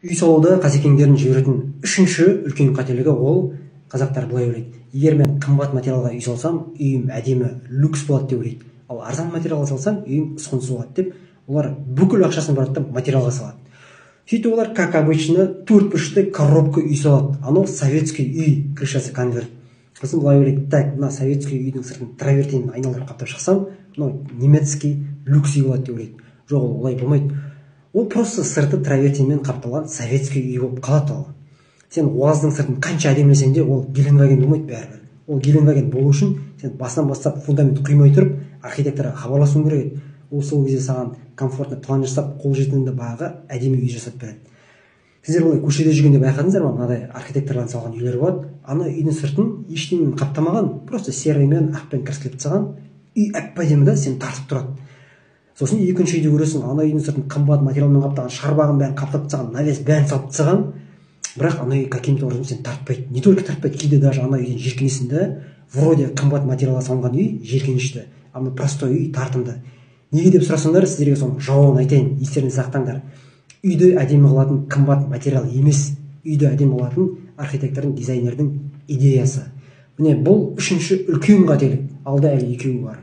Үй салуда қасекеңдерін жіберетін үшінші үлкен қателігі ол қазақтар былай ойлайды. Егер мен қымбат материалға үй салсам, үйім әдемі, люкс болады деп ойлайды. Ал арзан материалға салсам, үйім ұсқынсыз болады деп, олар бүкіл ақшасын барады да материалға салады. Сөйтіп олар, как обычно, төртбұрышты коробка үй салады. Анау советский үй, крышасы конверт. Сосын былай ойлайды, так, мына советский үйдің сыртын травертинмен айналдырып қаптап шықсам, мынау немецкий люкс үй болады деп ойлайды. Жоқ, ол олай болмайды. Ол просто сырты травертинмен қапталған советский үй болып қалады ол. Сен УАЗдың сыртын қанша әдемілесең де, ол Геленваген болмайды бәрібір. Ол Геленваген болу үшін сен басынан бастап фундамент құймай тұрып, архитекторға хабарласуың керек еді. Ол сол кезде саған комфортный план жасап, қолжетімді бағаға әдемі үй жасап береді. Сіздер олай көшеде жүргенде байқадыңыздар ма, мынадай архитекторлар салған үйлер болады. Ана үйдің сыртын ештеңемен қаптамаған, просто серыймен, ақпен краскілеп тастаған. Үй әп-әдемі да, сен тартып тұрады. Сосын екінші үйде көресің, ана үйдің сыртын қымбат материалмен қаптаған, шарбағын бәрін қаптап тастаған, навес бәрін салып тастаған. Бірақ ана үй каким-то образом сен тартпайды. Не только тартпайды, кейде даже ана үйден жиіркенесің да, вроде қымбат материалға салынған үй жиіркенішті, ана простой үй тартымды. Неге деп сұрасаңдар, сіздерге соның жауабын айтайын, естеріңізде сақтаңдар. Үйді әдемі қылатын қымбат материал емес, үйді әдемі қылатын архитектордың, дизайнердің идеясы. Міне бұл үшінші үлкен қателік. Алда әлі екеуі бар.